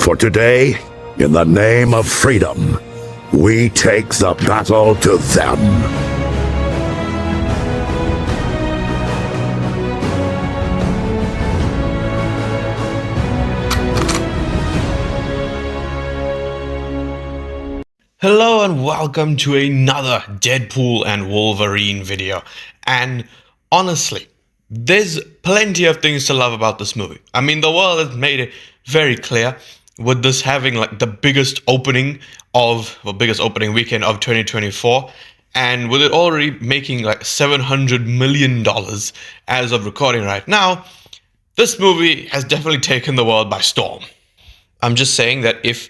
For today, in the name of freedom, we take the battle to them. Hello and welcome to another Deadpool and Wolverine video. And honestly, there's plenty of things to love about this movie. I mean, the world has made it very clear with this having like the biggest opening weekend of 2024, and with it already making like $700 million as of recording right now. This movie has definitely taken the world by storm. I'm just saying that if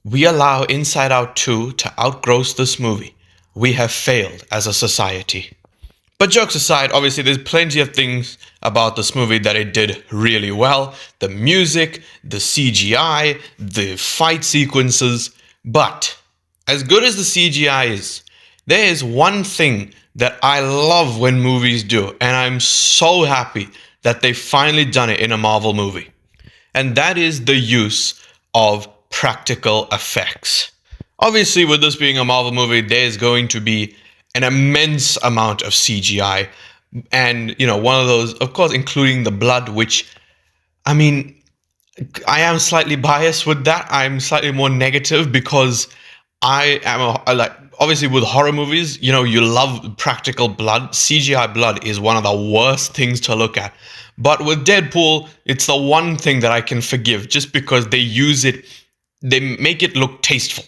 we allow Inside Out 2 to outgross this movie, we have failed as a society. But jokes aside, obviously there's plenty of things about this movie that it did really well. The music, the CGI, the fight sequences. But as good as the CGI is, there is one thing that I love when movies do, and I'm so happy that they've finally done it in a Marvel movie. And that is the use of practical effects. Obviously, with this being a Marvel movie, there's going to be an immense amount of CGI. And, one of those, of course, including the blood, which, I mean, I am slightly biased with that. I'm slightly more negative because I am, obviously with horror movies, you love practical blood. CGI blood is one of the worst things to look at. But with Deadpool, it's the one thing that I can forgive just because they use it. They make it look tasteful.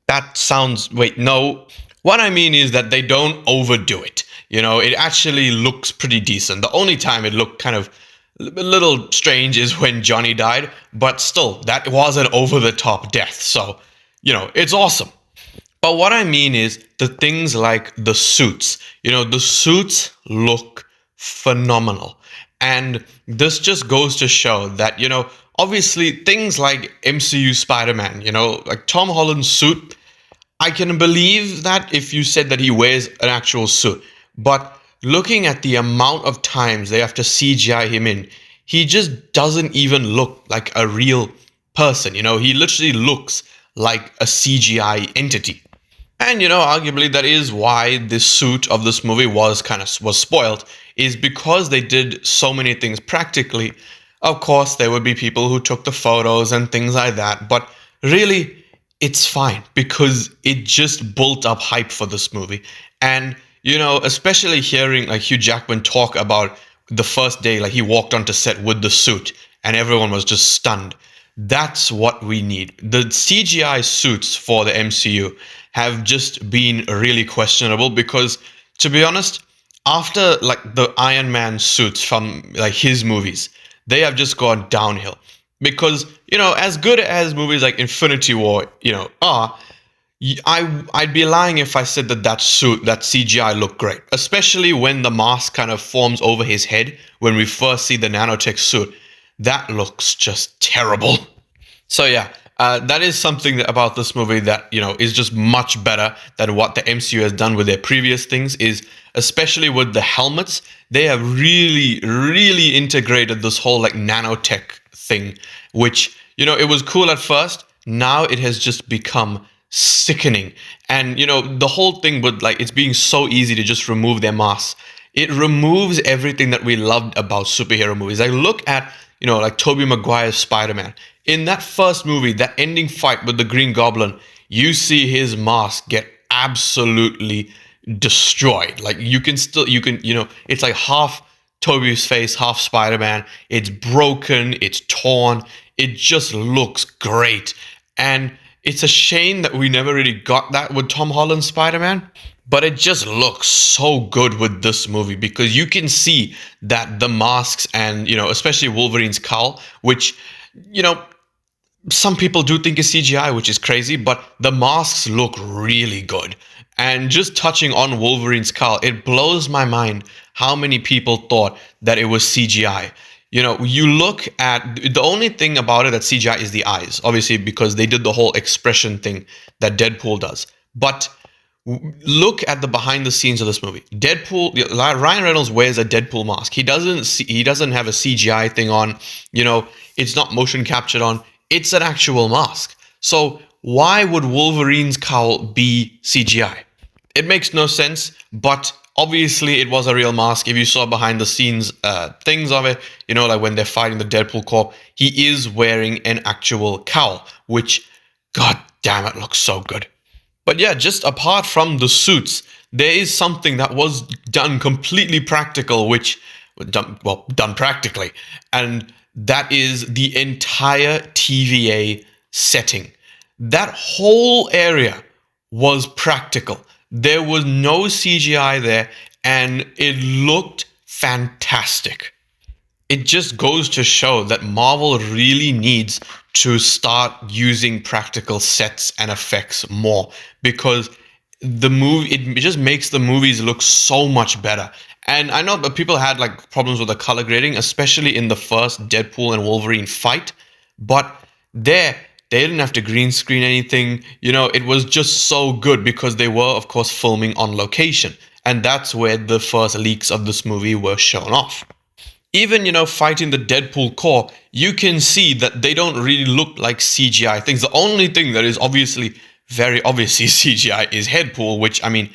That sounds, no. What I mean is that they don't overdo it. It actually looks pretty decent. The only time it looked kind of a little strange is when Johnny died, but still, that was an over-the-top death. So, it's awesome. But what I mean is the things like the suits. The suits look phenomenal. And this just goes to show that, obviously, things like MCU Spider-Man, like Tom Holland's suit, I can believe that if you said that he wears an actual suit. But looking at the amount of times they have to CGI him in, he just doesn't even look like a real person. He literally looks like a CGI entity. And, arguably that is why the suit of this movie was spoiled, is because they did so many things practically. Of course, there would be people who took the photos and things like that, but really, it's fine because it just built up hype for this movie. And, especially hearing like Hugh Jackman talk about the first day, like he walked onto set with the suit and everyone was just stunned. That's what we need. The CGI suits for the MCU have just been really questionable because, to be honest, after like the Iron Man suits from like his movies, they have just gone downhill. Because, as good as movies like Infinity War, are, I'd be lying if I said that suit, that CGI looked great. Especially when the mask kind of forms over his head when we first see the nanotech suit. That looks just terrible. So yeah, that is something about this movie that, is just much better than what the MCU has done with their previous things, is especially with the helmets. They have really, really integrated this whole like nanotech thing, which, it was cool at first. Now it has just become sickening. And, the whole thing with like, it's being so easy to just remove their masks. It removes everything that we loved about superhero movies. Like look at, like Tobey Maguire's Spider-Man. In that first movie, that ending fight with the Green Goblin, you see his mask get absolutely destroyed. Like it's like half Tobey's face, half Spider-Man. It's broken, it's torn. It just looks great. And it's a shame that we never really got that with Tom Holland's Spider-Man. But it just looks so good with this movie because you can see that the masks and, especially Wolverine's cowl, which, some people do think is CGI, which is crazy, but the masks look really good. And just touching on Wolverine's cowl, it blows my mind how many people thought that it was CGI. You look at, the only thing about it that CGI is the eyes, obviously, because they did the whole expression thing that Deadpool does. But look at the behind the scenes of this movie. Ryan Reynolds wears a Deadpool mask. He doesn't have a CGI thing on. It's not motion captured on. it's an actual mask. So why would Wolverine's cowl be CGI? It makes no sense, but obviously it was a real mask. If you saw behind the scenes things of it, you know, like when they're fighting the Deadpool Corp, he is wearing an actual cowl, which, god damn it, looks so good. But yeah, just apart from the suits, there is something that was done completely practical, which, done practically, and that is the entire TVA setting. That whole area was practical. There was no CGI there, and it looked fantastic. It just goes to show that Marvel really needs to start using practical sets and effects more, because it just makes the movies look so much better. And I know that people had like problems with the color grading, especially in the first Deadpool and Wolverine fight, but they didn't have to green screen anything. You know, it was just so good because they were, of course, filming on location. And that's where the first leaks of this movie were shown off. Even, you know, fighting the Deadpool core, you can see that they don't really look like CGI things. The only thing that is very obviously CGI is Headpool, which, I mean,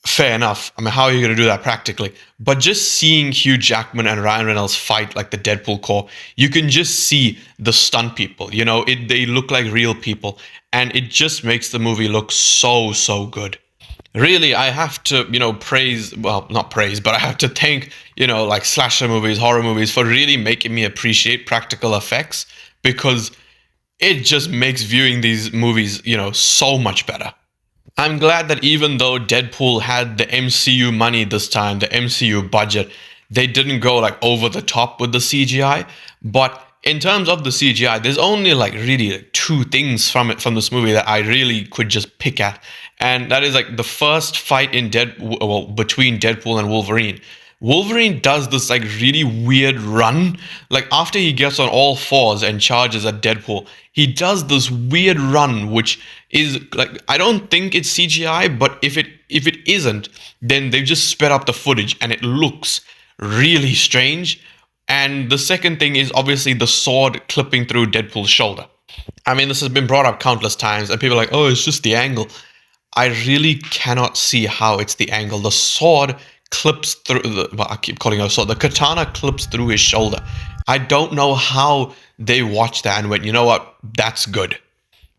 fair enough. I mean, how are you going to do that practically? But just seeing Hugh Jackman and Ryan Reynolds fight like the Deadpool core, you can just see the stunt people. You know, they look like real people, and it just makes the movie look so, so good. Really, I have to, you know, not praise, but I have to thank, you know, like slasher movies, horror movies for really making me appreciate practical effects, because it just makes viewing these movies, you know, so much better. I'm glad that even though Deadpool had the MCU money this time, the MCU budget, they didn't go like over the top with the CGI. But in terms of the CGI, there's only like really like two things from this movie that I really could just pick at. And that is like the first fight in between Deadpool and Wolverine. Wolverine does this like really weird run. Like after he gets on all fours and charges at Deadpool, he does this weird run, which is like, I don't think it's CGI, but if it isn't, then they've just sped up the footage and it looks really strange. And the second thing is obviously the sword clipping through Deadpool's shoulder. I mean, this has been brought up countless times, and people are like, oh, it's just the angle. I really cannot see how it's the angle. The sword clips through I keep calling it a sword. The katana clips through his shoulder. I don't know how they watched that and went, you know what, that's good.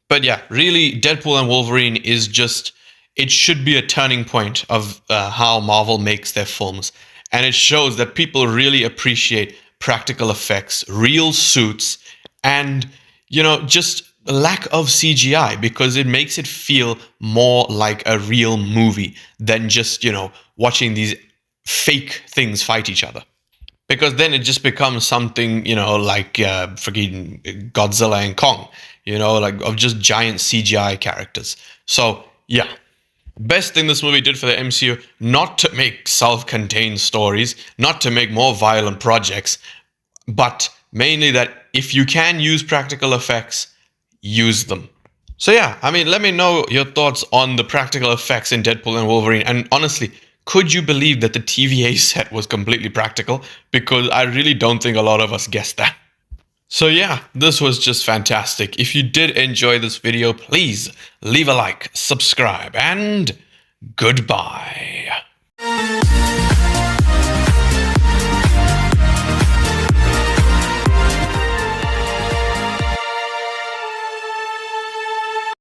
But yeah, really, Deadpool and Wolverine is just, it should be a turning point of how Marvel makes their films. And it shows that people really appreciate practical effects, real suits, and, you know, just lack of CGI, because it makes it feel more like a real movie than just, you know, watching these fake things fight each other. Because then it just becomes something, you know, like freaking Godzilla and Kong, you know, like of just giant CGI characters. So, yeah. Best thing this movie did for the MCU, not to make self-contained stories, not to make more violent projects, but mainly that if you can use practical effects, use them. So yeah, I mean, let me know your thoughts on the practical effects in Deadpool and Wolverine. And honestly, could you believe that the TVA set was completely practical? Because I really don't think a lot of us guessed that. So yeah, this was just fantastic. If you did enjoy this video, please leave a like, subscribe, and goodbye.